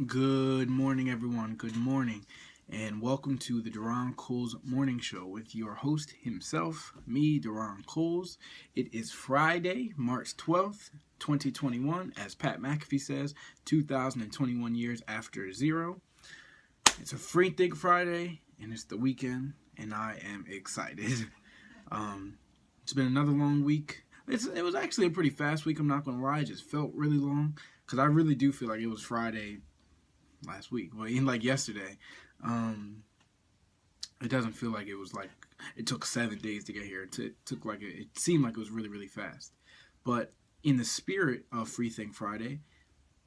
Good morning, everyone. Good morning, and welcome to the Duron Coles Morning Show with your host himself, me, Duron Coles. It is Friday, March 12th, 2021, as Pat McAfee says, 2021 years after zero. It's a free Think Friday, and it's the weekend, and I am excited. It's been another long week. It was actually a pretty fast week, I'm not going to lie. It just felt really long, because I really do feel like it was Friday last week, but in like yesterday, it doesn't feel like it was like it took 7 days to get here. It took like it seemed like it was really really fast. But in the spirit of Free Think Friday,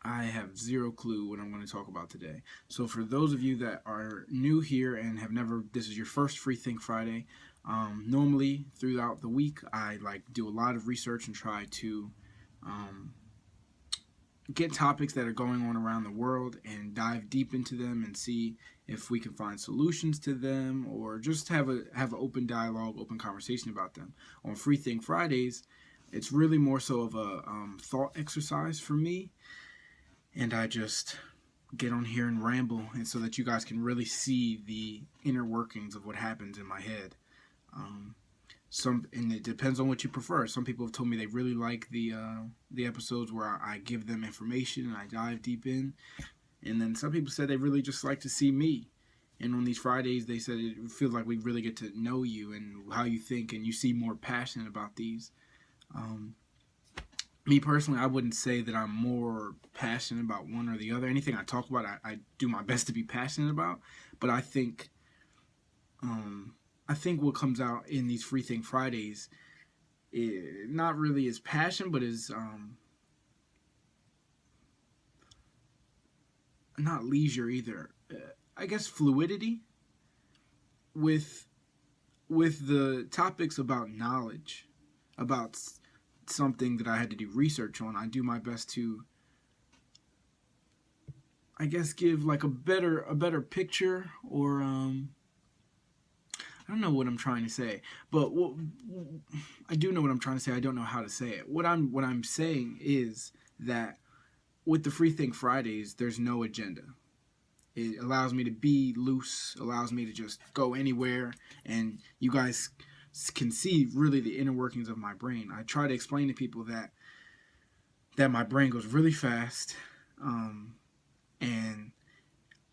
I have zero clue what I'm going to talk about today. So for those of you that are new here and have never, this is your first Free Think Friday. Normally throughout the week, I like do a lot of research and try to get topics that are going on around the world and dive deep into them and see if we can find solutions to them or just have an open dialogue, open conversation about them. On Free Think Fridays, it's really more so of a thought exercise for me, and I just get on here and ramble, and so that you guys can really see the inner workings of what happens in my head. And it depends on what you prefer. Some people have told me they really like the episodes where I give them information and I dive deep in, and then some people said they really just like to see me. And on these Fridays, they said it feels like we really get to know you and how you think, and you seem more passionate about these. Me personally, I wouldn't say that I'm more passionate about one or the other. Anything I talk about, I do my best to be passionate about. But I think what comes out in these Free Think Fridays, not really as passion, but as not leisure either. I guess fluidity with the topics about knowledge, about something that I had to do research on. I do my best to, I guess, give like a better picture, or I don't know what I'm trying to say, but I do know what I'm trying to say. I don't know how to say it. What I'm saying is that with the Free Think Fridays, there's no agenda. It allows me to be loose, allows me to just go anywhere, and you guys can see really the inner workings of my brain. I try to explain to people that my brain goes really fast, and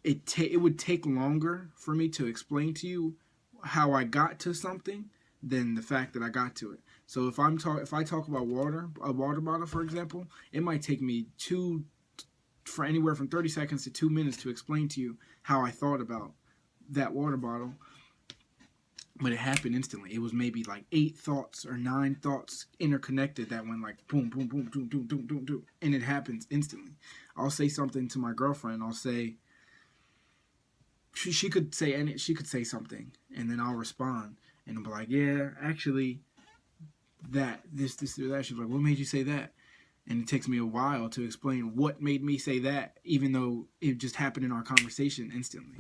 it would take longer for me to explain to you how I got to something than the fact that I got to it. So if I talk about a water bottle, for example, it might take me for anywhere from 30 seconds to 2 minutes to explain to you how I thought about that water bottle, but it happened instantly. It was maybe like 8 thoughts or 9 thoughts interconnected that went like boom, boom, boom, boom, boom, boom, boom, boom, and it happens instantly. I'll say something to my girlfriend. I'll say, she could say something, and then I'll respond, and I'll be like, yeah, actually, this or that. She's like, what made you say that? And it takes me a while to explain what made me say that, even though it just happened in our conversation instantly.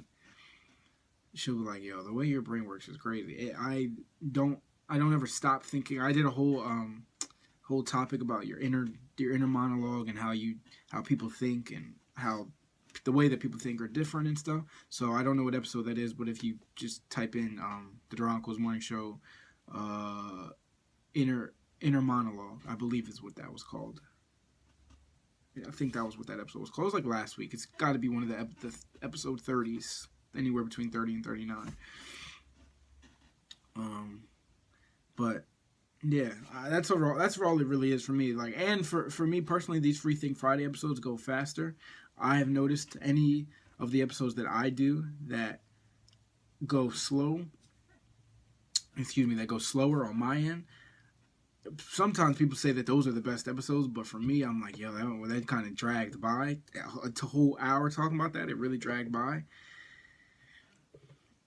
She'll be like, yo, the way your brain works is crazy. I don't ever stop thinking. I did a whole topic about your inner monologue and how people think, and how the way that people think are different and stuff. So I don't know what episode that is, but if you just type in the Duron Coles Morning Show inner monologue, I believe is what that was called. Yeah, I think that was what that episode was called. It was like last week. It's got to be one of the episode 30s, anywhere between 30 and 39. But yeah, that's all it really is for me. Like, and for me personally, these Free Think Friday episodes go faster. I have noticed any of the episodes that I do that go slower on my end. Sometimes people say that those are the best episodes, but for me, I'm like, yo, that kind of dragged by. A whole hour talking about that, it really dragged by.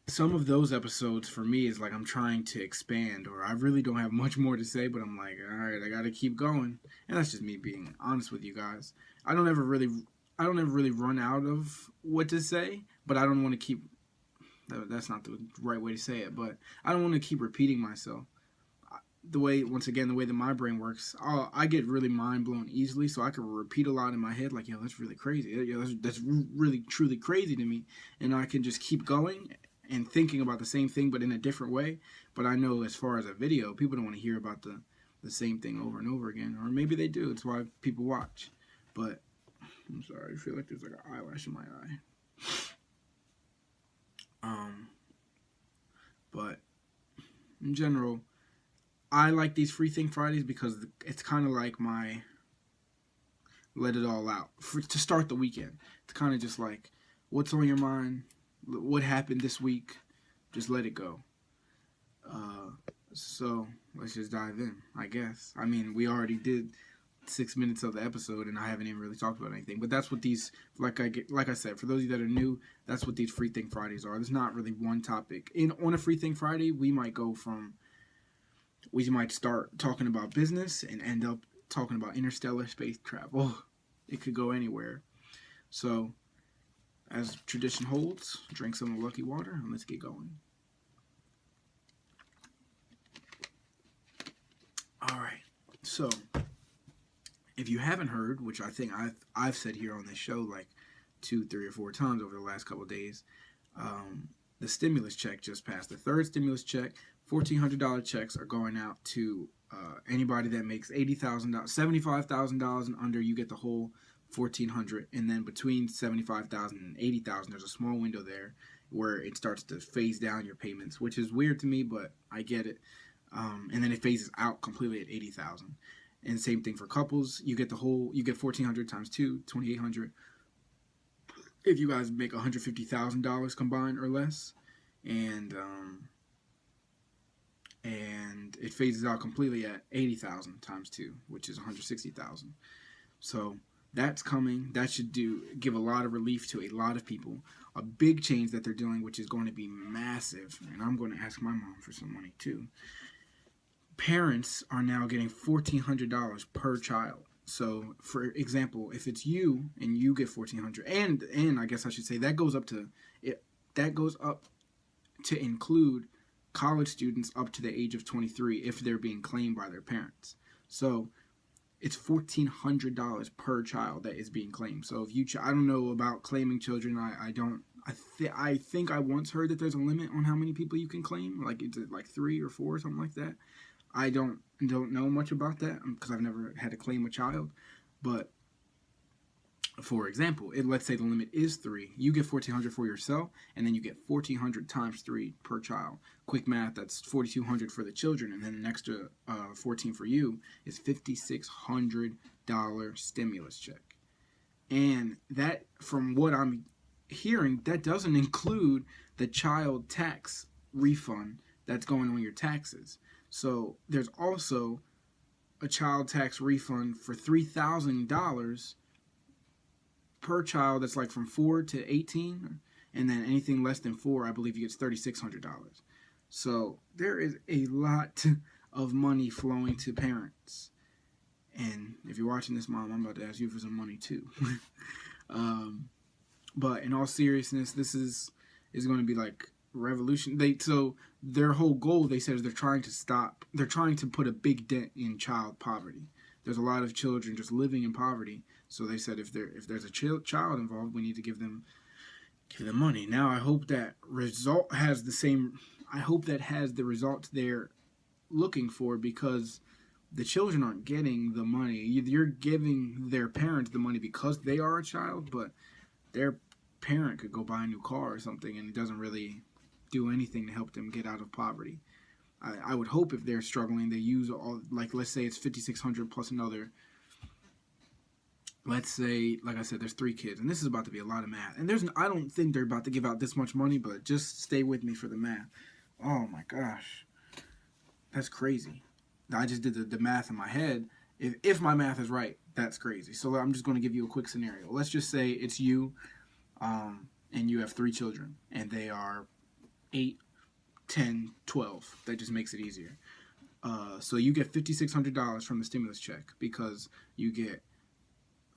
Some of those episodes for me is like I'm trying to expand, or I really don't have much more to say, but I'm like, all right, I got to keep going. And that's just me being honest with you guys. I don't ever really run out of what to say, but I don't want to keep. That's not the right way to say it, but I don't want to keep repeating myself. the way, once again, the way that my brain works, I get really mind blown easily, so I can repeat a lot in my head, like, yo, that's really crazy. Yo, that's really, truly crazy to me. And I can just keep going and thinking about the same thing, but in a different way. But I know as far as a video, people don't want to hear about the same thing over and over again. Or maybe they do. It's why people watch. But, I'm sorry, I feel like there's like an eyelash in my eye. But, in general, I like these Free Think Fridays because it's kind of like my let it all out to start the weekend. It's kind of just like, what's on your mind? What happened this week? Just let it go. So let's just dive in, I guess. I mean, we already did 6 minutes of the episode, and I haven't even really talked about anything. But that's what these, like I said, for those of you that are new, that's what these Free Think Fridays are. There's not really one topic. On a Free Think Friday, we might start talking about business and end up talking about interstellar space travel. It could go anywhere. So, as tradition holds, drink some of the lucky water and let's get going. Alright, so, if you haven't heard, which I think I've said here on this show like 2, 3, or 4 times over the last couple of days, the stimulus check just passed. The third stimulus check, $1,400 checks are going out to anybody that makes $80,000, $75,000 and under. You get the whole $1,400, and then between $75,000 and $80,000, there's a small window there where it starts to phase down your payments, which is weird to me, but I get it. And then it phases out completely at $80,000. And same thing for couples. You get $1,400 times 2, $2,800. If you guys make $150,000 combined or less, and it phases out completely at $80,000 times 2, which is $160,000. So that's coming. That should give a lot of relief to a lot of people. A big change that they're doing, which is going to be massive, and I'm going to ask my mom for some money too. Parents are now getting $1,400 per child. So, for example, if it's you and you get $1,400, and I guess I should say that goes up to include college students up to the age of 23 if they're being claimed by their parents. So it's $1,400 per child that is being claimed. So if I don't know about claiming children. I think I once heard that there's a limit on how many people you can claim. Like it's like 3 or 4 or something like that. I don't know much about that because I've never had to claim a child. But for example, let's say the limit is 3. You get $1,400 for yourself, and then you get $1,400 times 3 per child. Quick math, that's $4,200 for the children, and then an extra $1,400 for you is $5,600 stimulus check. And that, from what I'm hearing, that doesn't include the child tax refund that's going on your taxes. So there's also a child tax refund for $3,000 per child that's like from 4 to 18, and then anything less than 4, I believe you get $3,600. So there is a lot of money flowing to parents. And if you're watching this, Mom, I'm about to ask you for some money too. But in all seriousness, this is going to be like revolution. So their whole goal, they said, is they're trying to put a big dent in child poverty. There's a lot of children just living in poverty. So they said if there's a child involved, we need to give them money. Now I hope that has the result they're looking for, because the children aren't getting the money. You're giving their parents the money because they are a child, but their parent could go buy a new car or something, and it doesn't really do anything to help them get out of poverty. I would hope if they're struggling, they use all, like, let's say it's $5,600 plus another. Let's say, like I said, there's 3 kids, and this is about to be a lot of math. And I don't think they're about to give out this much money, but just stay with me for the math. Oh my gosh, that's crazy. I just did the math in my head. If my math is right, that's crazy. So I'm just going to give you a quick scenario. Let's just say it's you, and you have 3 children, and they are 8, 10, 12. That just makes it easier. So you get $5,600 from the stimulus check because you get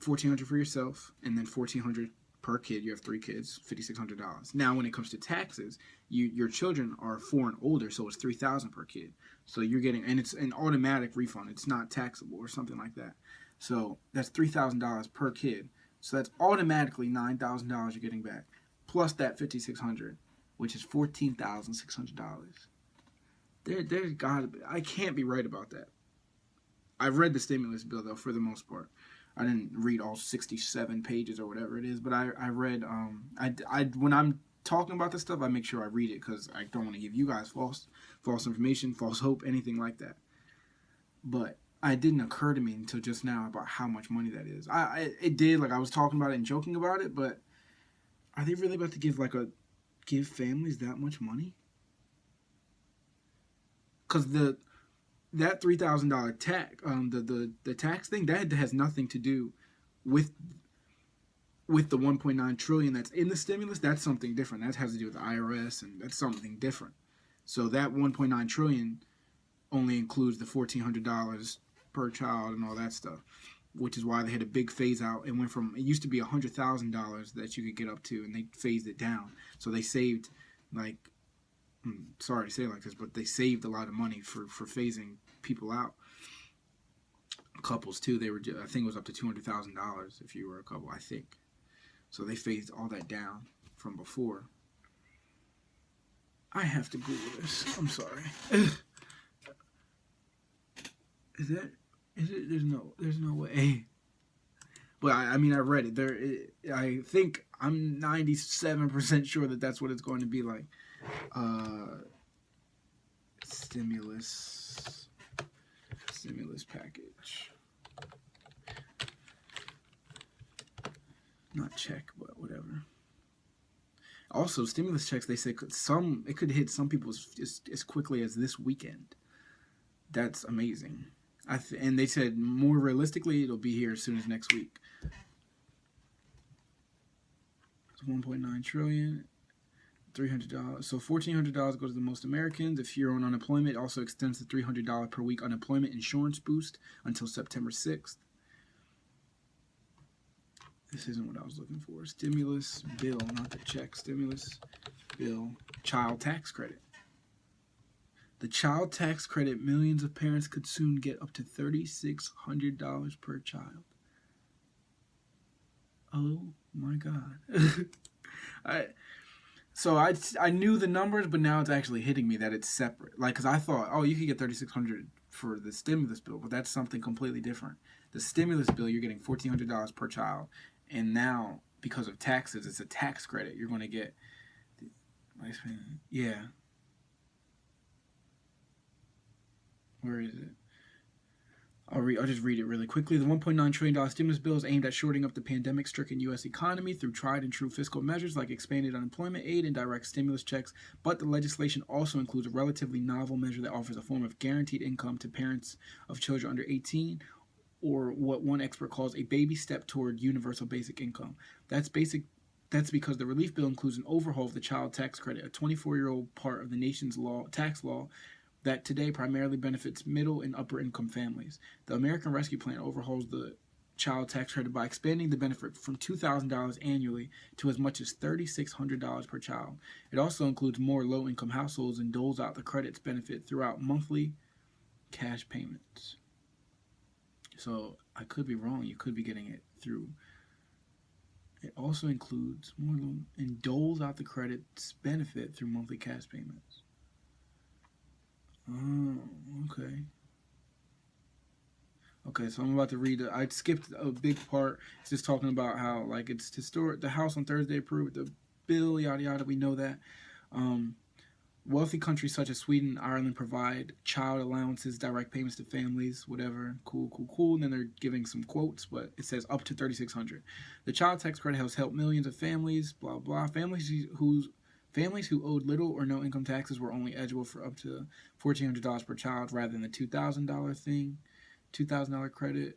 $1,400 for yourself, and then $1,400 per kid. You have 3 kids, $5,600. Now, when it comes to taxes, your children are 4 and older, so it's $3,000 per kid. So you're getting, and it's an automatic refund. It's not taxable or something like that. So that's $3,000 per kid. So that's automatically $9,000 you're getting back, plus that $5,600, which is $14,600. There's gotta be, I can't be right about that. I've read the stimulus bill though, for the most part. I didn't read all 67 pages or whatever it is, but I read, I when I'm talking about this stuff, I make sure I read it, because I don't want to give you guys false information, false hope, anything like that. But it didn't occur to me until just now about how much money that is. It did, like I was talking about it and joking about it, but are they really about to give families that much money? Because that $3,000 tax, the tax thing, that has nothing to do with the 1.9 trillion that's in the stimulus. That's something different. That has to do with the IRS, and that's something different. So that 1.9 trillion only includes the $1,400 per child and all that stuff, which is why they had a big phase out. It went from, it used to be $100,000 that you could get up to, and they phased it down. So they saved, like, sorry to say it like this, but they saved a lot of money for phasing people out. Couples too, they were, I think it was up to $200,000 if you were a couple, I think. So they phased all that down from before. I have to Google this. I'm sorry. Is it? There's no way. But I mean, I read it. I think I'm 97% sure that that's what it's going to be like. Stimulus package. Not check, but whatever. Also, stimulus checks, they say it could hit some people as quickly as this weekend. That's amazing. And they said more realistically, it'll be here as soon as next week. It's 1.9 trillion, $300. So $1,400 goes to the most Americans. If you're on unemployment, it also extends the $300 per week unemployment insurance boost until September 6th. This isn't what I was looking for. Stimulus bill, not the check. Stimulus bill, child tax credit. The child tax credit, millions of parents could soon get up to $3,600 per child. Oh my God. I knew the numbers, but now it's actually hitting me that it's separate. Like, because I thought, oh, you could get $3,600 for the stimulus bill, but that's something completely different. The stimulus bill, you're getting $1,400 per child, and now because of taxes, it's a tax credit. You're going to get, yeah. Where is it? I'll just read it really quickly. The $1.9 trillion stimulus bill is aimed at shoring up the pandemic-stricken U.S. economy through tried and true fiscal measures like expanded unemployment aid and direct stimulus checks, but the legislation also includes a relatively novel measure that offers a form of guaranteed income to parents of children under 18, or what one expert calls a baby step toward universal basic income. That's because the relief bill includes an overhaul of the child tax credit, a 24-year-old part of the nation's tax law that today primarily benefits middle and upper income families. The American Rescue Plan overhauls the child tax credit by expanding the benefit from $2,000 annually to as much as $3,600 per child. It also includes more low-income households and doles out the credits benefit throughout monthly cash payments. So I could be wrong. You could be getting it through. It also includes more and doles out the credits benefit through monthly cash payments. Oh, okay. Okay, so I'm about to read I skipped a big part. It's just talking about how, like, it's historic. The House on Thursday approved the bill, yada yada. We know that. Wealthy countries such as Sweden, Ireland provide child allowances, direct payments to families, whatever. Cool. And then they're giving some quotes, but it says up to $3,600. The child tax credit has helped millions of families. Blah blah. Families who owed little or no income taxes were only eligible for up to $1,400 per child rather than the $2,000 thing. $2,000 credit,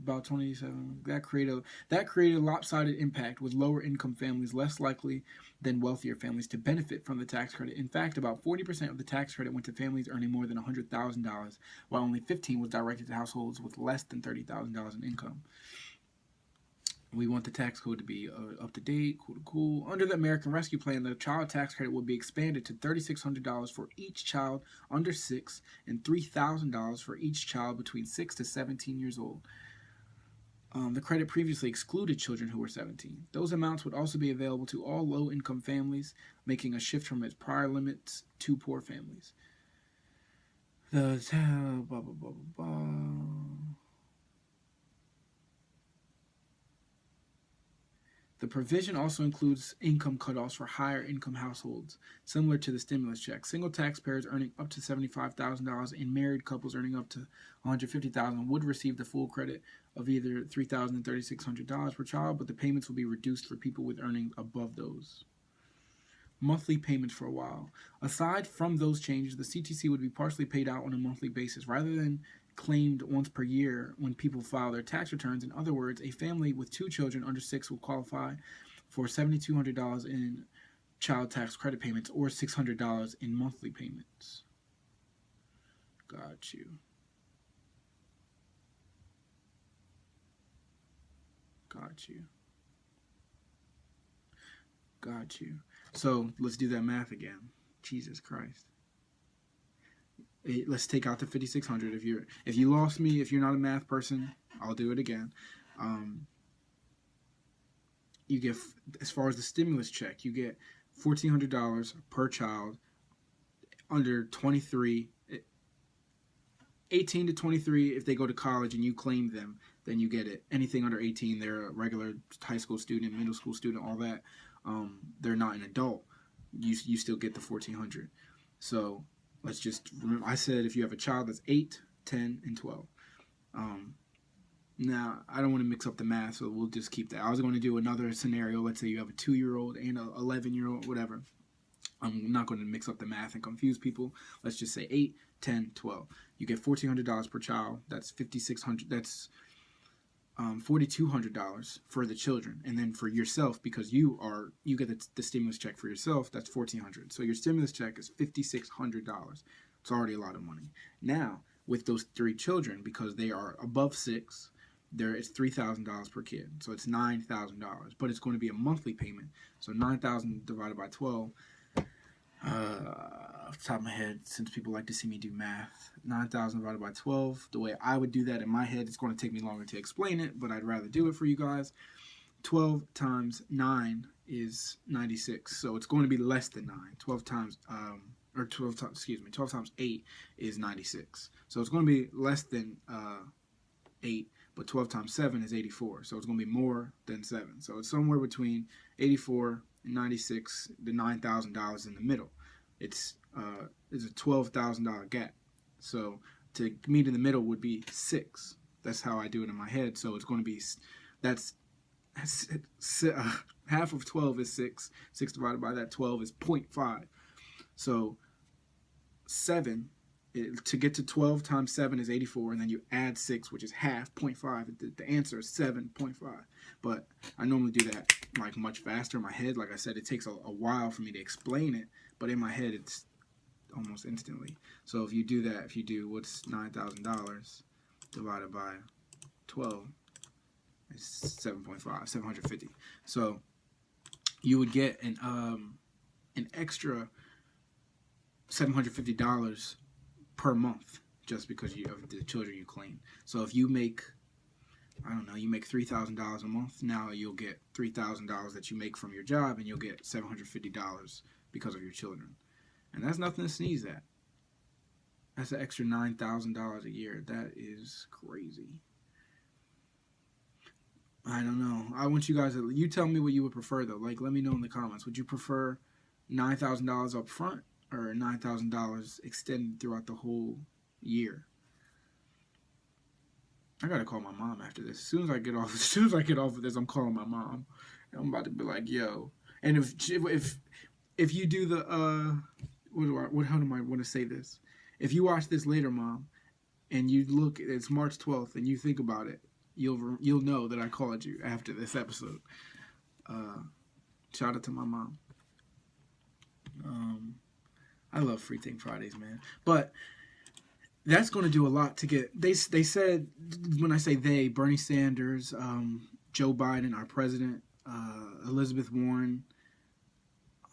about 27. That created a lopsided impact, with lower income families less likely than wealthier families to benefit from the tax credit. In fact, about 40% of the tax credit went to families earning more than $100,000, while only 15% was directed to households with less than $30,000 in income. We want the tax code to be up to date, cool. Under the American Rescue Plan, the child tax credit will be expanded to $3,600 for each child under 6 and $3,000 for each child between 6 to 17 years old. The credit previously excluded children who were 17. Those amounts would also be available to all low-income families, making a shift from its prior limits to poor families. The blah, blah, blah, blah, blah. The provision also includes income cutoffs for higher income households, similar to the stimulus check. Single taxpayers earning up to $75,000 and married couples earning up to $150,000 would receive the full credit of either $3,000 and $3,600 per child, but the payments will be reduced for people with earnings above those. Monthly payments for a while. Aside from those changes, the CTC would be partially paid out on a monthly basis rather than claimed once per year when people file their tax returns. In other words, a family with 2 children under 6 will qualify for $7,200 in child tax credit payments or $600 in monthly payments. Got you. Got you. Got you. So let's do that math again. Jesus Christ. Let's take out the 5,600. If you lost me, if you're not a math person, I'll do it again. You get, as far as the stimulus check, you get $1,400 per child under 23, 18 to 23. If they go to college and you claim them, then you get it. Anything under 18, they're a regular high school student, middle school student, all that. They're not an adult. You still get the $1,400. So let's just remember, I said if you have a child that's 8, 10, and 12. Now, I don't want to mix up the math, so we'll just keep that. I was going to do another scenario. Let's say you have a 2-year-old and an 11-year-old, whatever. I'm not going to mix up the math and confuse people. Let's just say 8, 10, 12. You get $1,400 per child. That's $5,600. That's $4,200 for the children, and then for yourself, because you get the stimulus check for yourself, that's $1,400. So your stimulus check is $5,600. It's already a lot of money. Now with those 3 children, because they are above 6, it's $3,000 per kid, so it's $9,000. But it's going to be a monthly payment. So 9,000 divided by 12. Off the top of my head, since people like to see me do math, 9,000 divided by 12, the way I would do that in my head, it's going to take me longer to explain it, but I'd rather do it for you guys. 12 times 9 is 96, so it's going to be less than 9. 12 times 8 is 96. So it's going to be less than 8, but 12 times 7 is 84, so it's going to be more than 7. So it's somewhere between 84 and 96, the $9,000 in the middle. It's a $12,000 gap. So to meet in the middle would be 6. That's how I do it in my head. So it's going to be, half of 12 is 6. 6 divided by that 12 is 0.5. So 7, to get to 12 times 7 is 84, and then you add 6, which is half, 0.5. The answer is 7.5. But I normally do that like much faster in my head. Like I said, it takes a while for me to explain it, but in my head it's almost instantly. So if you do that, what's $9,000 divided by 12, it's 7.5, 750. So you would get an extra $750 per month just because of the children you claim. So if you make, I don't know, you make $3,000 a month, now you'll get $3,000 that you make from your job, and you'll get $750 because of your children. And that's nothing to sneeze at. That's an extra $9,000 a year. That is crazy. I don't know. I want you guys you tell me what you would prefer, though. Like, let me know in the comments. Would you prefer $9,000 up front or $9,000 extended throughout the whole year? I gotta call my mom after this. As soon as I get off of this, I'm calling my mom. And I'm about to be like, yo. And if you do the how do I want to say this? If you watch this later, Mom, and you look, it's March 12th, and you think about it, you'll know that I called you after this episode. Shout out to my mom. I love Free Think Fridays, man. But that's going to do a lot to get. They said, when I say they, Bernie Sanders, Joe Biden, our president, Elizabeth Warren,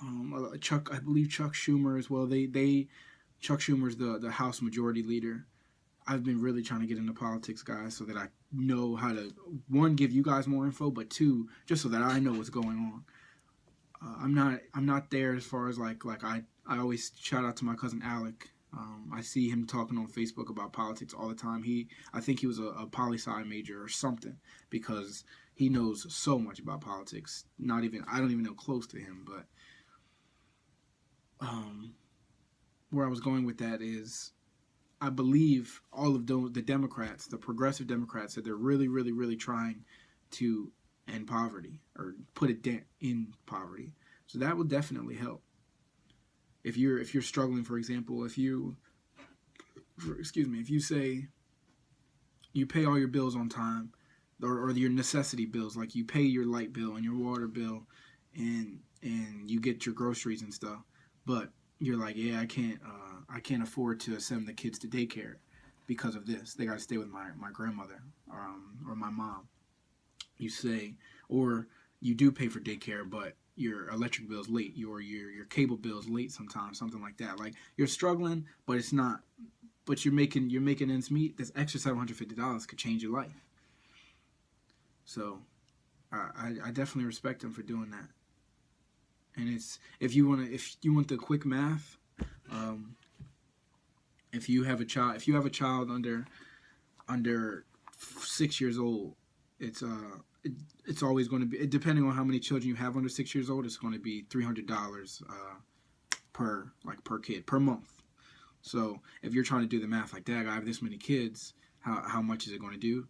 I believe Chuck Schumer as well. Chuck Schumer's the House Majority Leader. I've been really trying to get into politics, guys, so that I know how to, one, give you guys more info, but two, just so that I know what's going on. I'm not there as far as like I always shout out to my cousin Alec. I see him talking on Facebook about politics all the time. I think he was a poli-sci major or something, because he knows so much about politics. I don't even know close to him, but where I was going with that is, I believe all of the Democrats, the progressive Democrats, said they're really, really, really trying to end poverty or put a dent in poverty. So that will definitely help. If you're struggling, for example, if you say you pay all your bills on time, or your necessity bills, like you pay your light bill and your water bill, and you get your groceries and stuff, but you're like, yeah, I can't afford to send the kids to daycare because of this. They got to stay with my grandmother or my mom. You say, or you do pay for daycare, but your electric bill's late, your cable bill's late sometimes, something like that. Like, you're struggling, but it's not. But you're making ends meet. This extra $750 could change your life. So, I definitely respect them for doing that. And it's, if you want the quick math, if you have a child under 6 years old, it's always going to be, depending on how many children you have under 6 years old, it's going to be $300 per kid per month. So if you're trying to do the math like that, I have this many kids, how much is it going to do?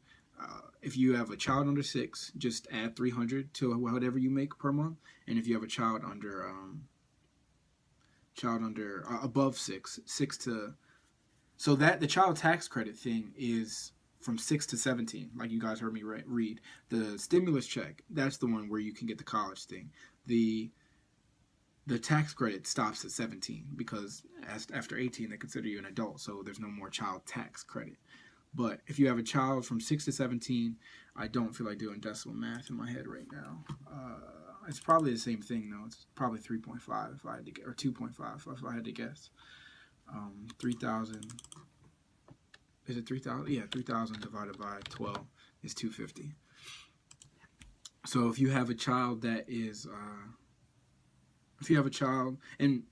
If you have a child under 6, just add 300 to whatever you make per month. And if you have a child under above 6 to, so that the child tax credit thing is from 6 to 17, like you guys heard me read. The stimulus check, that's the one where you can get the college thing. The tax credit stops at 17, because after 18 they consider you an adult, so there's no more child tax credit. But if you have a child from 6 to 17, I don't feel like doing decimal math in my head right now. It's probably the same thing, though. It's probably 3.5 if I had to guess, or 2.5 if I had to guess. 3,000. Is it 3,000? Yeah, 3,000 divided by 12 is 250. So if you have a child that is, and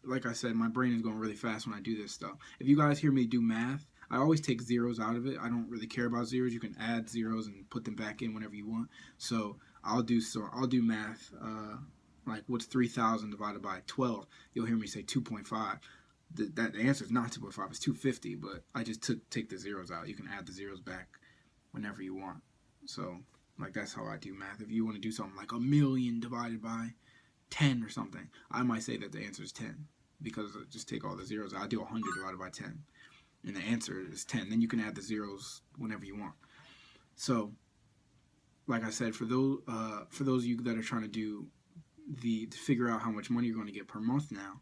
like I said, my brain is going really fast when I do this stuff. If you guys hear me do math, I always take zeros out of it. I don't really care about zeros. You can add zeros and put them back in whenever you want. So I'll do math. Like, what's 3,000 divided by 12? You'll hear me say 2.5. The answer is not 2.5. It's 250. But I just take the zeros out. You can add the zeros back whenever you want. So, like, that's how I do math. If you want to do something like 1,000,000 divided by 10 or something, I might say that the answer is 10, because I just take all the zeros out. I do 100 divided by 10. And the answer is 10. Then you can add the zeros whenever you want. So, like I said, for those of you that are trying to figure out how much money you're going to get per month now,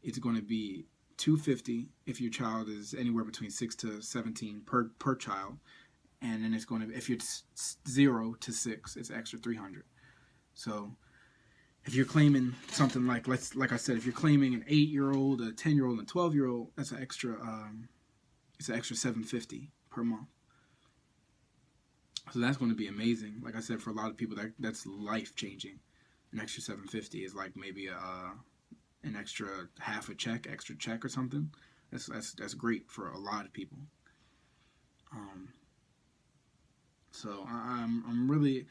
it's going to be $250 if your child is anywhere between 6 to 17 per child, and then it's going to be, if it's 0 to 6, it's extra $300. So if you're claiming something like I said, if you're claiming an 8-year-old, a 10-year-old, and a 12-year-old, that's an extra. It's an extra $750 per month. So that's going to be amazing. Like I said, for a lot of people, that's life changing. An extra $750 is like maybe an extra extra check or something. That's great for a lot of people. So I'm really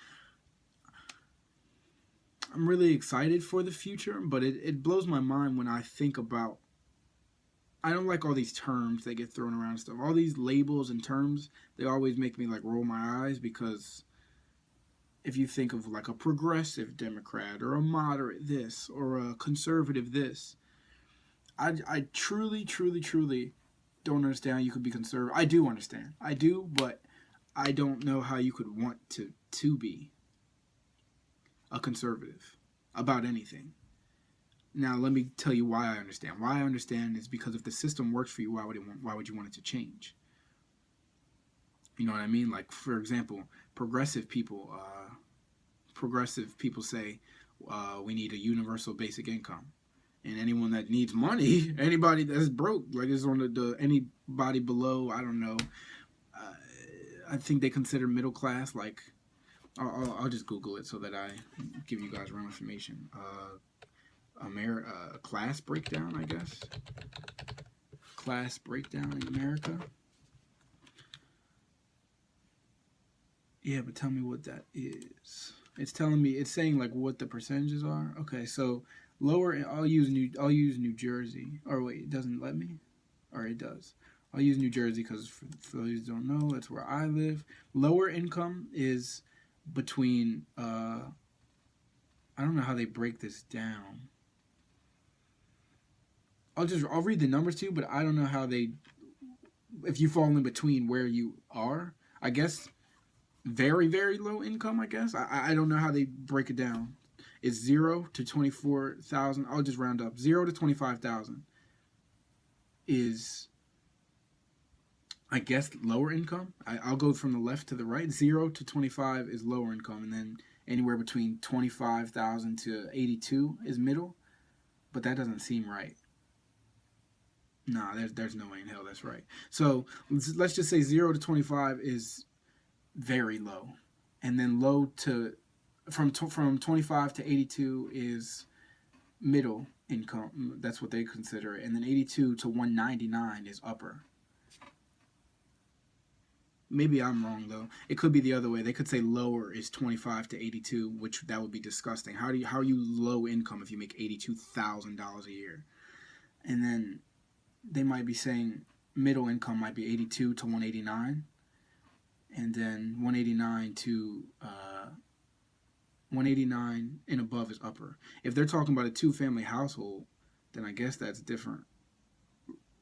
excited for the future, but it blows my mind when I think about, I don't like all these terms that get thrown around and stuff. All these labels and terms, they always make me like roll my eyes, because if you think of like a progressive Democrat or a moderate this or a conservative this, I truly don't understand how you could be conservative. I do understand. I do, but I don't know how you could want to be a conservative about anything. Now, let me tell you why I understand. Why I understand is because if the system works for you, why would you want it to change? You know what I mean? Like, for example, progressive people say we need a universal basic income, and anyone that needs money, anybody that's broke, like is on the anybody below, I don't know, I think they consider middle class, like I'll just Google it so that I give you guys real information. Class breakdown, I guess. Class breakdown in America. Yeah, but tell me what that is. It's telling me, it's saying like what the percentages are. Okay, so lower. I'll use New Jersey. Or wait, it doesn't let me. Or it does. I'll use New Jersey because for those who don't know, that's where I live. Lower income is between. I don't know how they break this down. I'll read the numbers to you, but I don't know how they. If you fall in between where you are, I guess. Very, very low income, I guess. I don't know how they break it down. It's 0 to 24,000. I'll just round up. 0 to 25,000 is, I guess, lower income. I'll go from the left to the right. 0 to 25 is lower income, and then anywhere between 25,000 to 82 is middle. But that doesn't seem right. Nah, there's no way in hell that's right. So let's just say 0 to 25 is very low, and then low to from 25 to 82 is middle income. That's what they consider it. And then 82 to 199 is upper. Maybe I'm wrong though. It could be the other way. They could say lower is 25 to 82, which that would be disgusting. How are you low income if you make $82,000 a year? And then they might be saying middle income might be 82 to 189. And then 189 to 189 and above is upper. If they're talking about a 2-family household, then I guess that's different.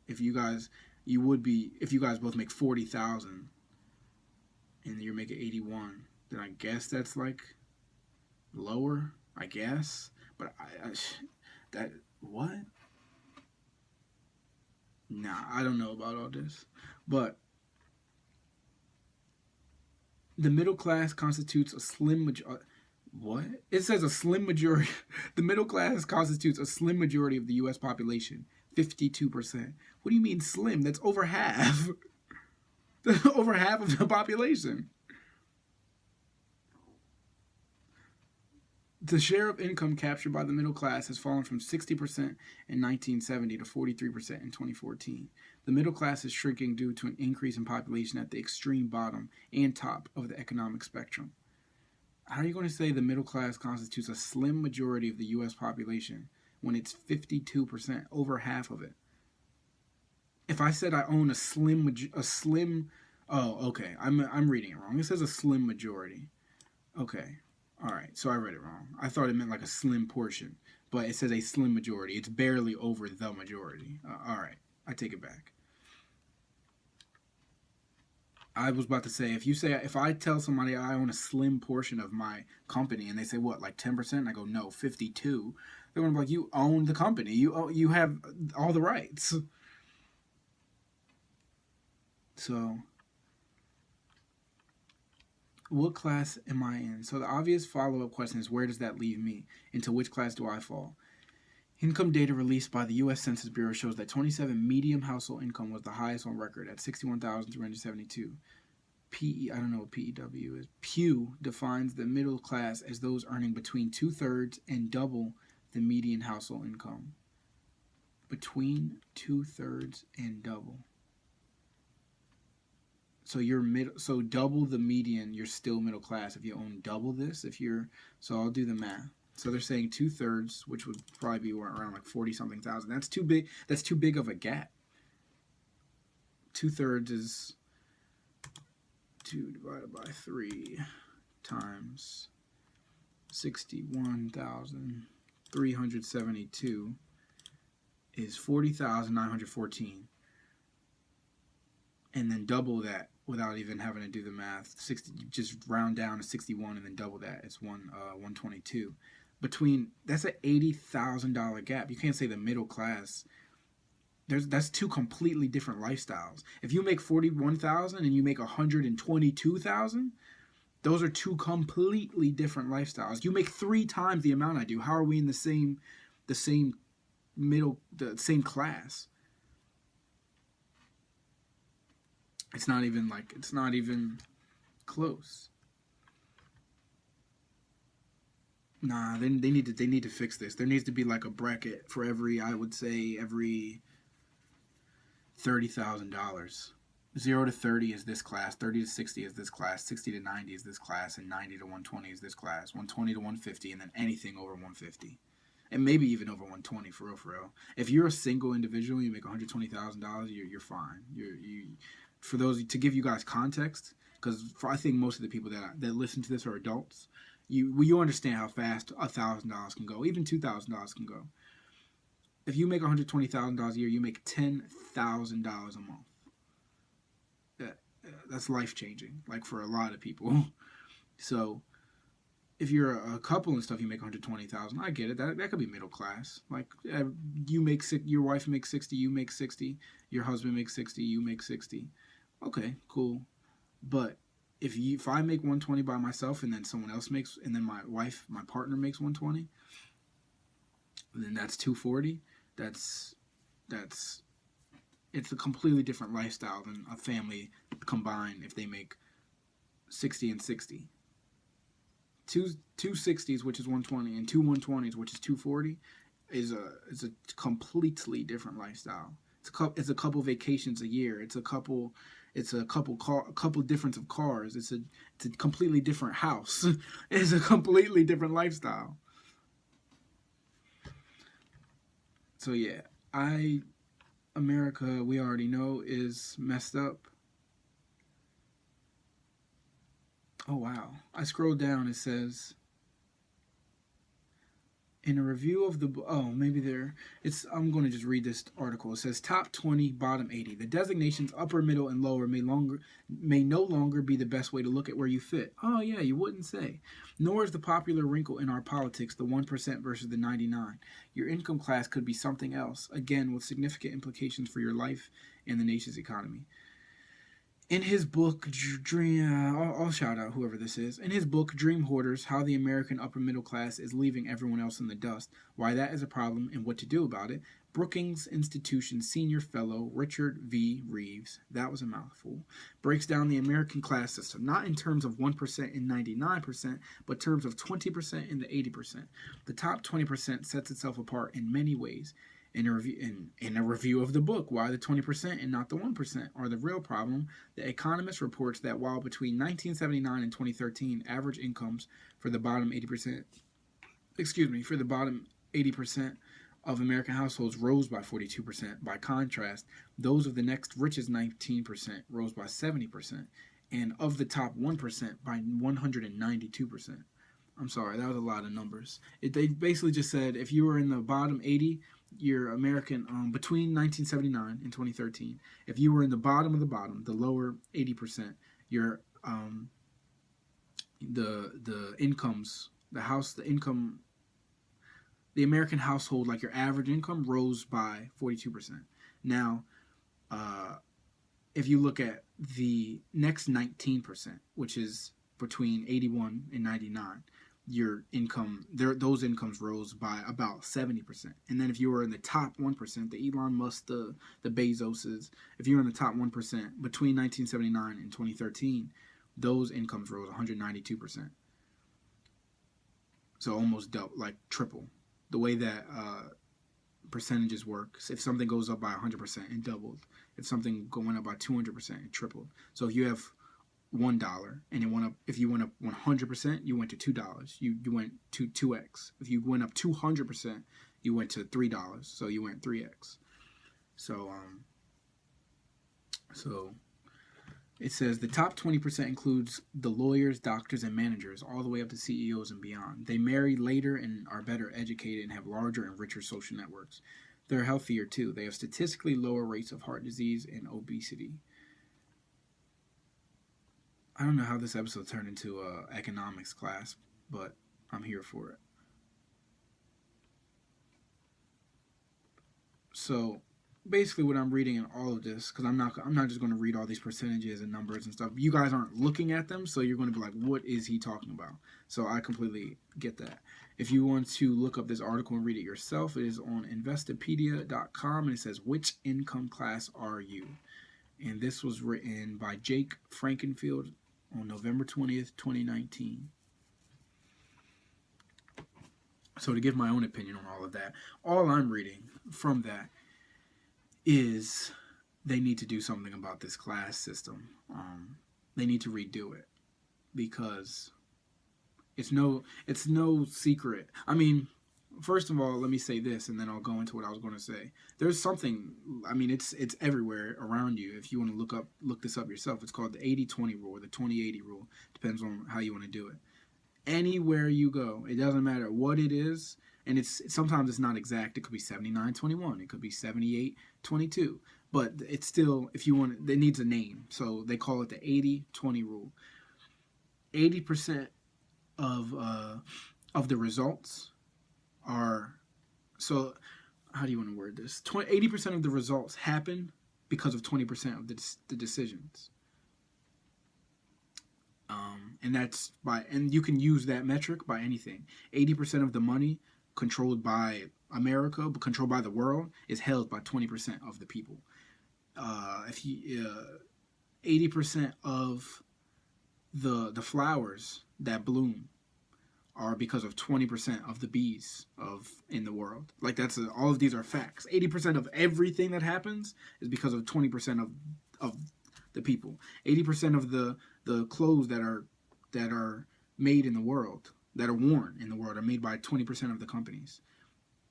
If you guys both make 40,000 and you're making 81, then I guess that's like lower, I guess. But that what? Nah, I don't know about all this. But the middle class constitutes a slim majority. What? It says a slim majority. The middle class constitutes a slim majority of the U.S. population, 52%. What do you mean slim? That's over half. Over half of the population. The share of income captured by the middle class has fallen from 60% in 1970 to 43% in 2014. The middle class is shrinking due to an increase in population at the extreme bottom and top of the economic spectrum. How are you going to say the middle class constitutes a slim majority of the U.S. population when it's 52%, over half of it? If I said I own a slim, oh, okay, I'm reading it wrong. It says a slim majority. Okay. All right, so I read it wrong. I thought it meant like a slim portion, but it says a slim majority. It's barely over the majority. All right, I take it back. I was about to say, if I tell somebody I own a slim portion of my company and they say, what, like 10%? And I go, no, 52. They're going to be like, you own the company. You have all the rights. So, what class am I in? So the obvious follow-up question is, where does that leave me? Into which class do I fall? Income data released by the U.S. Census Bureau shows that 27 medium household income was the highest on record at $61,372. I don't know what PEW is. Pew defines the middle class as those earning between 2/3 and double the median household income. Between 2/3 and double. So so double the median, you're still middle class if you own double this. So I'll do the math. So they're saying 2/3, which would probably be around like 40-something thousand. That's too big. That's too big of a gap. 2/3 is 2 divided by 3 times 61,372 is 40,914. And then double that without even having to do the math. Just round down to 61 and then double that. It's 122. That's an $80,000 gap. You can't say the middle class. That's two completely different lifestyles. If you make 41,000 and you make 122,000, Those are two completely different lifestyles. You make 3 times the amount I do. How are we in the same the same class? It's not even close. Nah, they need to fix this. There needs to be like a bracket for every, I would say every $30,000. 0 to 30 is this class, 30 to 60 is this class, 60 to 90 is this class, and 90 to 120 is this class, 120 to 150, and then anything over 150. And maybe even over 120 for real. If you're a single individual, you make $120,000, you're fine. You for those, to give you guys context, because I think most of the people that listen to this are adults. You understand how fast $1,000 can go, even $2,000 can go. If you make $120,000 a year, you make $10,000 a month. That's life changing, like for a lot of people. So if you're a couple and stuff, you make $120,000. I get it. That could be middle class. Like your wife makes 60, you make 60. Your husband makes 60, you make 60. Okay, cool. But if I make 120 by myself and then someone else makes, and then my partner makes 120, then that's 240. It's a completely different lifestyle than a family combined if they make 60 and 60. Two 60s, which is 120, and two 120s, which is 240, is a completely different lifestyle. It's a couple vacations a year. It's a couple difference of cars. It's a completely different house. It's a completely different lifestyle. So yeah, America, we already know, is messed up. Oh wow. I scrolled down, it says, in a review of the, I'm going to just read this article. It says top 20, bottom 80. The designations upper, middle, and lower may no longer be the best way to look at where you fit. Oh yeah, you wouldn't say. Nor is the popular wrinkle in our politics the 1% versus the 99. Your income class could be something else, again with significant implications for your life and the nation's economy. In his book, I'll shout out whoever this is. In his book, Dream Hoarders, How the American Upper Middle Class is Leaving Everyone Else in the Dust, Why That is a Problem and What to Do About It, Brookings Institution Senior Fellow Richard V. Reeves, that was a mouthful, breaks down the American class system, not in terms of 1% and 99%, but terms of 20% and the 80%. The top 20% sets itself apart in many ways. In a review of the book, Why the 20% and Not the 1% Are the Real Problem, The Economist reports that while between 1979 and 2013, average incomes for the bottom 80%, of American households rose by 42%. By contrast, those of the next richest 19% rose by 70%, and of the top 1% by 192%. I'm sorry, that was a lot of numbers. They basically just said if you were in the bottom 80, you're American between 1979 and 2013. If you were in the bottom of the bottom, the lower 80%, you're the incomes, the American household, like your average income, rose by 42%. Now, if you look at the next 19%, which is between 81 and 99, your income, those incomes rose by about 70%. And then if you were in the top 1%, the Elon Musk, the Bezoses, if you were in the top 1% between 1979 and 2013, those incomes rose 192%. So almost double, like triple. The way that percentages work, if something goes up by 100%, it doubled. If something went up by 200%, it tripled. So if you have $1 and it went up, if you went up 100%, you went to $2. You went to 2x. If you went up 200%, you went to $3. So you went 3x. So it says the top 20% includes the lawyers, doctors, and managers, all the way up to CEOs and beyond. They marry later and are better educated and have larger and richer social networks. They're healthier too. They have statistically lower rates of heart disease and obesity. I don't know how this episode turned into an economics class, but I'm here for it. So basically what I'm reading in all of this, because I'm not just going to read all these percentages and numbers and stuff. You guys aren't looking at them, so you're going to be like, what is he talking about? So I completely get that. If you want to look up this article and read it yourself, it is on investopedia.com, and it says, which income class are you? And this was written by Jake Frankenfield on November 20th, 2019. So to give my own opinion on all of that, all I'm reading from that is they need to do something about this class system. They need to redo it, because it's no secret. I mean, first of all, let me say this, and then I'll go into what I was going to say. There's something. I mean, it's everywhere around you. If you want to look this up yourself, it's called the 80-20 rule, or the 20-80 rule. Depends on how you want to do it. Anywhere you go, it doesn't matter what it is. And sometimes it's not exact. It could be 79-21. It could be 78-22. But it's still, if you want, it needs a name. So they call it the 80-20 rule. 80% of the results are, so how do you want to word this? 80% of the results happen because of 20% of the decisions. And that's and you can use that metric by anything. 80% of the money controlled by America, but controlled by the world, is held by 20% of the people. 80% of the flowers that bloom are because of 20% of the bees in the world. Like, that's all of these are facts. 80% of everything that happens is because of 20% of the people. 80% of the clothes that are made in the world, that are worn in the world, are made by 20% of the companies.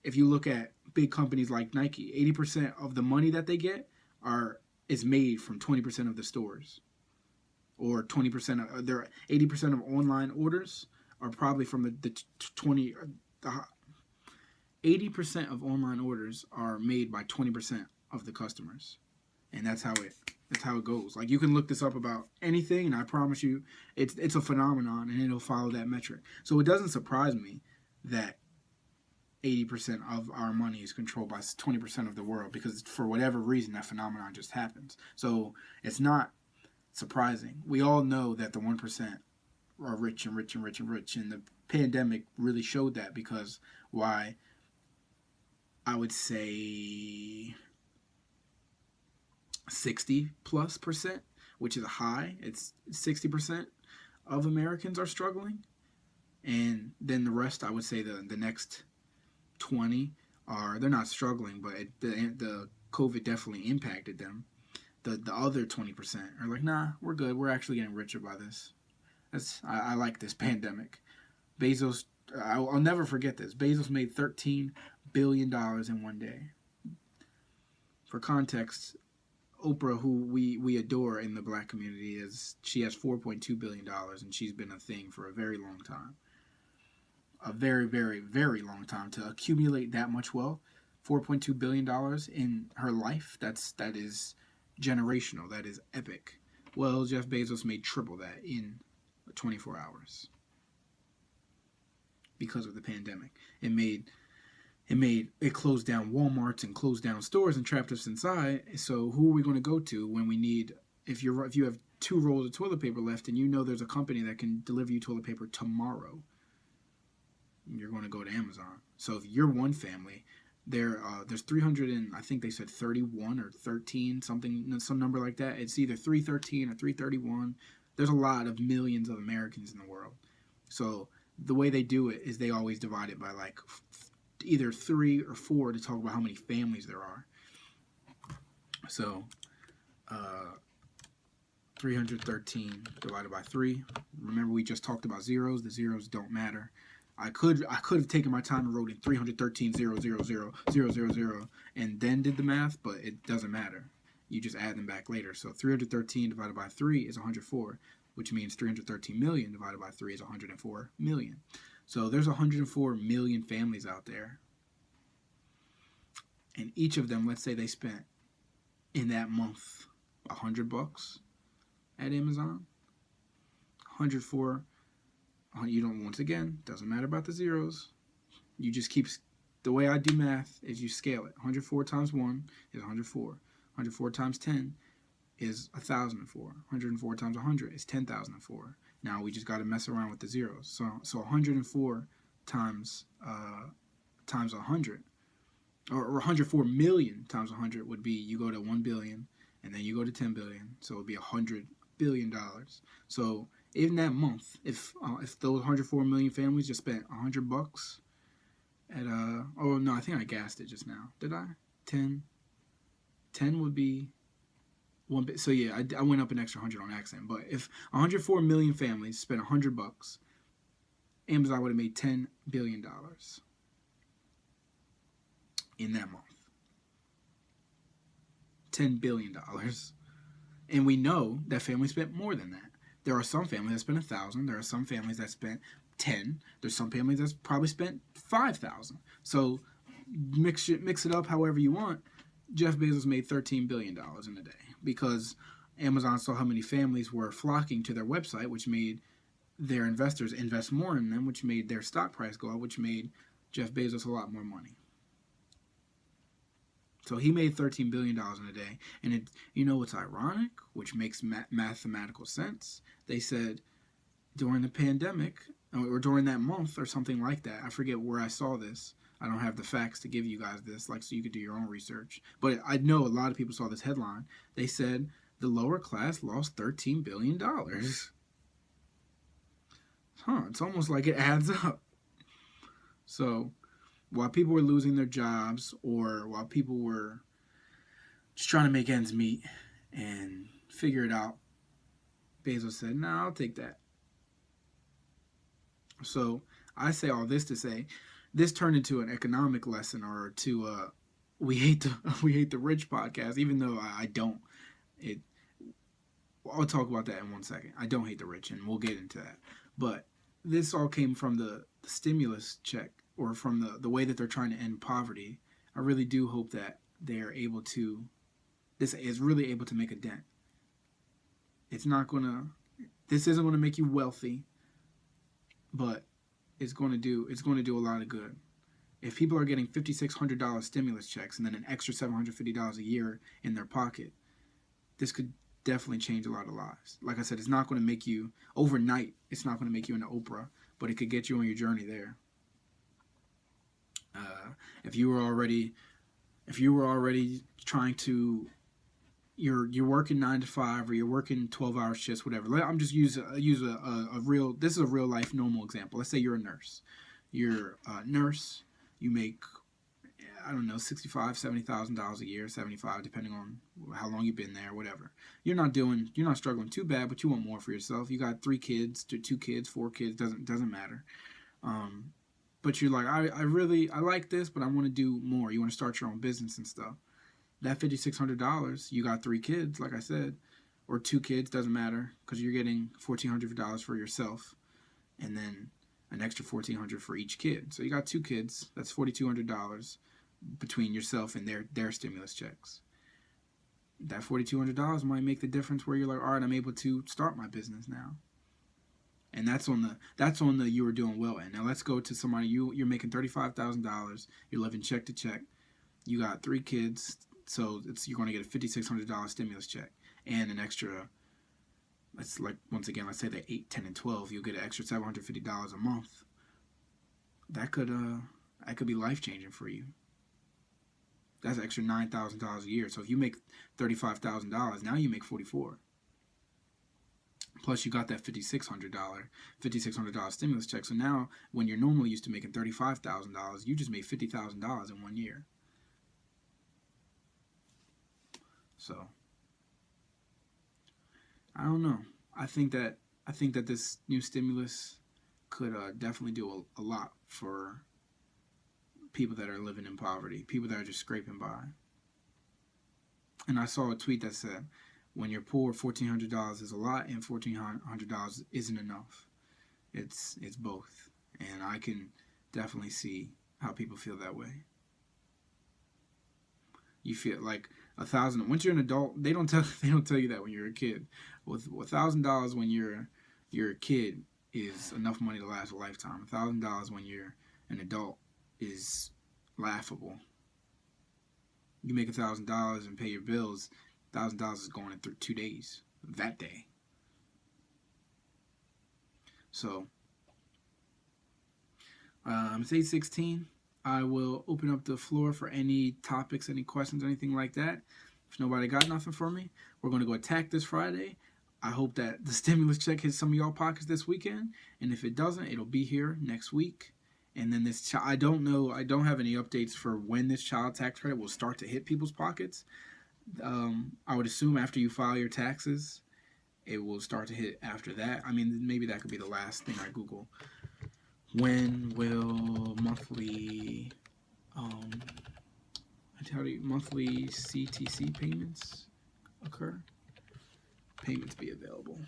If you look at big companies like Nike, 80% of the money that they get is made from 20% of the stores, or 20% of their 80% of online orders are probably from the 80% of online orders are made by 20% of the customers, and that's how it goes. Like, you can look this up about anything, and I promise you, it's a phenomenon, and it'll follow that metric. So it doesn't surprise me that 80% of our money is controlled by 20% of the world, because for whatever reason that phenomenon just happens. So it's not surprising. We all know that the 1% are rich and rich and rich and rich, and the pandemic really showed that, because why? I would say 60+%, which is high. It's 60% of Americans are struggling, and then the rest, I would say the next 20 they're not struggling, but the COVID definitely impacted them. The other 20% are like, nah, we're good. We're actually getting richer by this. I like this pandemic. Bezos, I'll never forget this. Bezos made $13 billion in one day. For context, Oprah, who we adore in the black community, she has $4.2 billion, and she's been a thing for a very long time. A very, very, very long time. To accumulate that much wealth, $4.2 billion in her life, that is generational. That is epic. Well, Jeff Bezos made triple that in 24 hours because of the pandemic. It closed down Walmarts and closed down stores and trapped us inside. So who are we going to go to when we need, if you have 2 rolls of toilet paper left and you know there's a company that can deliver you toilet paper tomorrow, you're going to go to Amazon. So if you're one family, there's 300 and I think they said 31 or 13, some number like that. It's either 313 or 331. There's a lot of millions of Americans in the world. So the way they do it is they always divide it by like either 3 or 4 to talk about how many families there are. So 313 divided by 3. Remember, we just talked about zeros. The zeros don't matter. I could have taken my time and wrote in 313,000,000 and then did the math, but it doesn't matter. You just add them back later. So 313 divided by 3 is 104, which means 313 million divided by 3 is 104 million. So there's 104 million families out there. And each of them, let's say they spent in that month $100 at Amazon. 104. You don't, once again, doesn't matter about the zeros. You just keep the way I do math is you scale it. 104 times 1 is 104. 104 times 10 is 1,004. 104 times 100 is 10,004. Now we just got to mess around with the zeros. So 104 times 100, or 104 million times 100 would be, you go to 1 billion and then you go to 10 billion. So it would be $100 billion. So in that month, if those 104 million families just spent $100 at oh no, I think I gassed it just now. Did I? 10 would be one bit. So yeah, I went up an extra 100 on accident. But if 104 million families spent $100, Amazon would have made $10 billion in that month. $10 billion. And we know that families spent more than that. There are some families that spent 1,000. There are some families that spent 10. There's some families that probably spent 5,000. So mix it up however you want. Jeff Bezos made $13 billion in a day because Amazon saw how many families were flocking to their website, which made their investors invest more in them, which made their stock price go up, which made Jeff Bezos a lot more money. So he made $13 billion in a day. And what's ironic, which makes mathematical sense? They said during the pandemic, or during that month or something like that, I forget where I saw this. I don't have the facts to give you guys this, so you could do your own research. But I know a lot of people saw this headline. They said the lower class lost $13 billion. It's almost like it adds up. So while people were losing their jobs, or while people were just trying to make ends meet and figure it out, Bezos said, "No, I'll take that." So I say all this to say, this turned into an economic lesson, or to we hate the rich podcast, even though I don't. I'll talk about that in 1 second. I don't hate the rich, and we'll get into that. But this all came from the stimulus check, or from the way that they're trying to end poverty. I really do hope that they're able to, this is really able to make a dent. This isn't going to make you wealthy, but it's going to do a lot of good. If people are getting $5,600 stimulus checks and then an extra $750 a year in their pocket, this could definitely change a lot of lives. Like I said, it's not going to make you overnight. It's not going to make you into Oprah, but it could get you on your journey there. If you were already trying to, you're working 9 to 5, or you're working 12-hour shifts, whatever. I'm just use a real. This is a real life normal example. Let's say you're a nurse. You're a nurse. You make, I don't know, $65,000, $70,000 a year, 75, depending on how long you've been there, whatever. You're not struggling too bad, but you want more for yourself. You got 3 kids, 2 kids, 4 kids, doesn't matter. But you're like, I like this, but I want to do more. You want to start your own business and stuff. That $5,600, you got 3 kids, like I said, or 2 kids, doesn't matter, because you're getting $1,400 for yourself, and then an extra $1,400 for each kid. So you got 2 kids. That's $4,200 between yourself and their stimulus checks. That $4,200 might make the difference where you're like, all right, I'm able to start my business now. And that's on the you were doing well end. Now let's go to somebody, you're making $35,000. You're living check to check. You got 3 kids, so you're going to get a $5,600 stimulus check and an extra. Let's say they're 8, 10, and 12. You'll get an extra $750 a month. That could be life changing for you. That's an extra $9,000 a year. So if you make $35,000, now you make $44,000. Plus you got that $5,600 stimulus check. So now when you're normally used to making $35,000, you just made $50,000 in 1 year. So I don't know. I think that this new stimulus could definitely do a lot for people that are living in poverty, people that are just scraping by. And I saw a tweet that said, when you're poor, $1,400 is a lot, and $1,400 isn't enough. It's both, and I can definitely see how people feel that way. You feel like $1,000 once you're an adult. They don't tell you that when you're a kid. With $1,000 when you're a kid is enough money to last a lifetime. $1,000 when you're an adult is laughable. You make $1,000 and pay your bills, $1,000 is going in 2 days that day. So it's 8:16. I will open up the floor for any topics, any questions, anything like that. If nobody got nothing for me, we're going to go attack this Friday. I hope that the stimulus check hits some of y'all pockets this weekend. And if it doesn't, it'll be here next week. And then this, I don't know, I don't have any updates for when this child tax credit will start to hit people's pockets. I would assume after you file your taxes, it will start to hit after that. I mean, maybe that could be the last thing I Google. When will monthly, monthly CTC payments occur? Payments be available.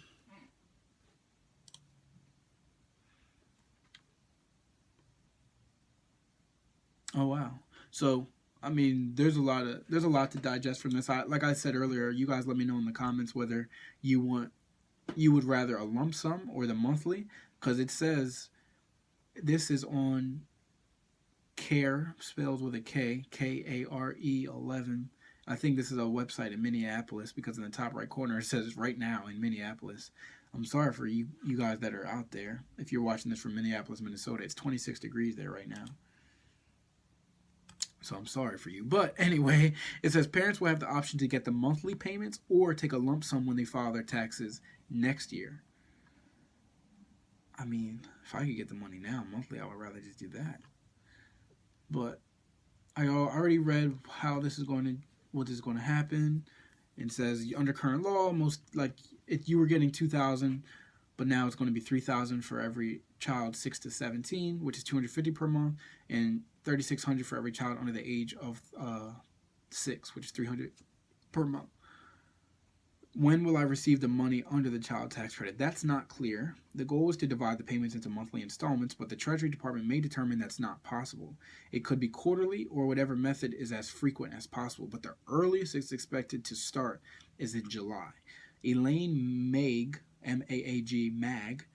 Oh wow. So I mean, there's a lot to digest from this. Like I said earlier, you guys let me know in the comments whether you would rather a lump sum or the monthly, because it says this is on CARE, spelled with a K, KARE 11. I think this is a website in Minneapolis, because in the top right corner it says right now in Minneapolis. I'm sorry for you guys that are out there. If you're watching this from Minneapolis, Minnesota, it's 26 degrees there right now. So I'm sorry for you. But anyway, it says parents will have the option to get the monthly payments or take a lump sum when they file their taxes next year. I mean, if I could get the money now monthly, I would rather just do that. But I already read what this is going to happen. It says under current law, you were getting $2,000, but now it's going to be $3,000 for every child 6 to 17, which is $250 per month, and $3,600 for every child under the age of 6, which is $300 per month. When will I receive the money under the child tax credit? That's not clear. The goal is to divide the payments into monthly installments, but the Treasury Department may determine that's not possible. It could be quarterly or whatever method is as frequent as possible, but the earliest it's expected to start is in July. Elaine Mag, M-A-A-G, Mag,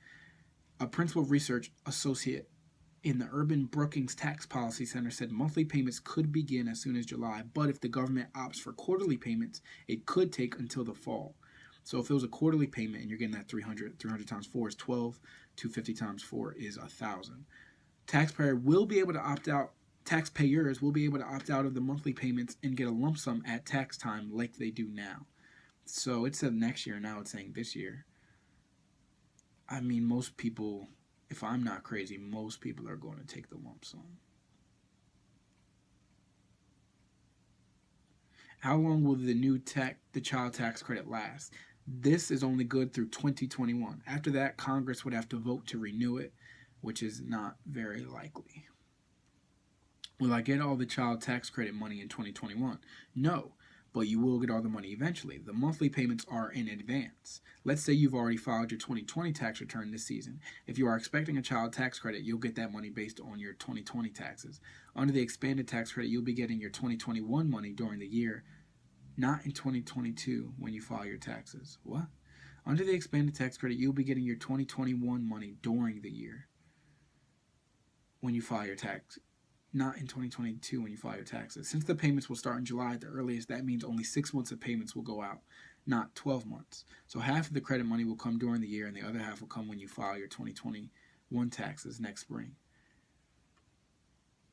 a principal research associate in the Urban Brookings Tax Policy Center, said monthly payments could begin as soon as July, but if the government opts for quarterly payments, it could take until the fall. So if it was a quarterly payment and you're getting that 300 times 4 is 12, 250 times 4 is 1,000. Taxpayers will be able to opt out of the monthly payments and get a lump sum at tax time like they do now. So it said next year, now it's saying this year. I mean, most people, if I'm not crazy, most people are going to take the lump sum. How long will the child tax credit last? This is only good through 2021. After that, Congress would have to vote to renew it, which is not very likely. Will I get all the child tax credit money in 2021? No, but you will get all the money eventually. The monthly payments are in advance. Let's say you've already filed your 2020 tax return this season. If you are expecting a child tax credit, you'll get that money based on your 2020 taxes. Under the expanded tax credit, you'll be getting your 2021 money during the year, not in 2022 when you file your taxes. What? Under the expanded tax credit, you'll be getting your 2021 money during the year when you file your tax, not in 2022 when you file your taxes. Since the payments will start in July at the earliest, that means only 6 months of payments will go out, not 12 months. So half of the credit money will come during the year, and the other half will come when you file your 2021 taxes next spring.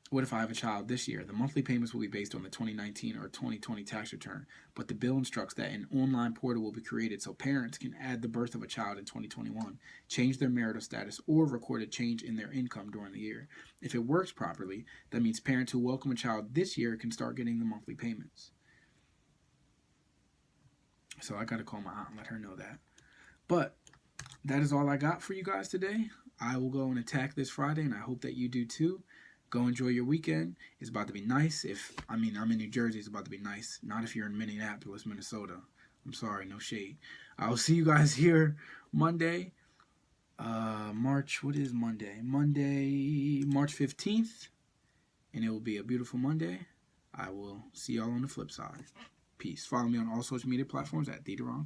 What if I have a child this year? The monthly payments will be based on the 2019 or 2020 tax return, but the bill instructs that an online portal will be created so parents can add the birth of a child in 2021, change their marital status, or record a change in their income during the year. If it works properly, that means parents who welcome a child this year can start getting the monthly payments. So I got to call my aunt and let her know that. But that is all I got for you guys today. I will go and attack this Friday, and I hope that you do too. Go enjoy your weekend. It's about to be nice. I'm in New Jersey, it's about to be nice. Not if you're in Minneapolis, Minnesota. I'm sorry, no shade. I will see you guys here Monday. What is Monday? Monday, March 15th. And it will be a beautiful Monday. I will see y'all on the flip side. Peace. Follow me on all social media platforms at Duron.